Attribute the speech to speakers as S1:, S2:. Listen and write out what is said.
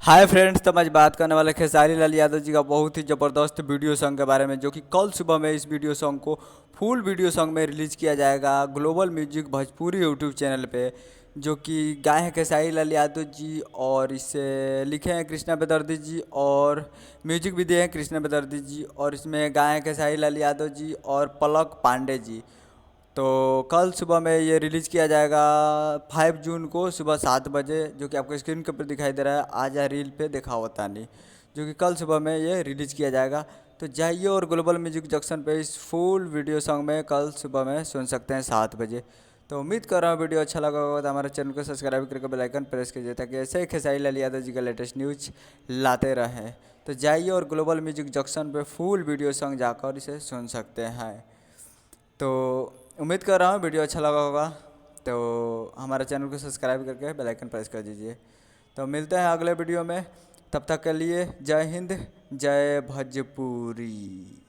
S1: Hi friends, तो मैं आज बात करने वाले खेसारी लाल यादव जी का बहुत ही ज़बरदस्त वीडियो सॉन्ग के बारे में, जो कि कल सुबह में इस वीडियो सॉन्ग को फुल वीडियो सॉन्ग में रिलीज़ किया जाएगा global music Bhojpuri YouTube channel पे। जो कि गाए हैं खेसारी लाल यादव जी और इसे लिखे हैं कृष्णा बेदर्दी जी और म्यूजिक भी दिए हैं कृष्णा बेदर्दी जी, और इसमें गाए हैं खेसारी लाल यादव जी और पलक पांडे जी। तो कल सुबह में ये रिलीज़ किया जाएगा 5 जून को सुबह 7 बजे, जो कि आपको स्क्रीन के ऊपर दिखाई दे रहा है। आज या रील पे देखा होता नहीं, जो कि कल सुबह में ये रिलीज़ किया जाएगा। तो जाइए और ग्लोबल म्यूजिक जंक्शन पे इस फुल वीडियो सॉन्ग में कल सुबह में सुन सकते हैं 7 बजे। तो उम्मीद कर रहा हूँ वीडियो अच्छा लगा होगा, तो हमारे चैनल को सब्सक्राइब करके बेल आइकन प्रेस कीजिए, ताकि ऐसे ही खेसारी लाल यादव जी का लेटेस्ट न्यूज लाते रहें। तो जाइए और ग्लोबल म्यूजिक जंक्शन पे फुल वीडियो सॉन्ग जाकर इसे सुन सकते हैं। तो उम्मीद कर रहा हूँ वीडियो अच्छा लगा होगा, तो हमारे चैनल को सब्सक्राइब करके बेल आइकन प्रेस कर दीजिए। तो मिलते हैं अगले वीडियो में, तब तक के लिए जय हिंद, जय भोजपुरी।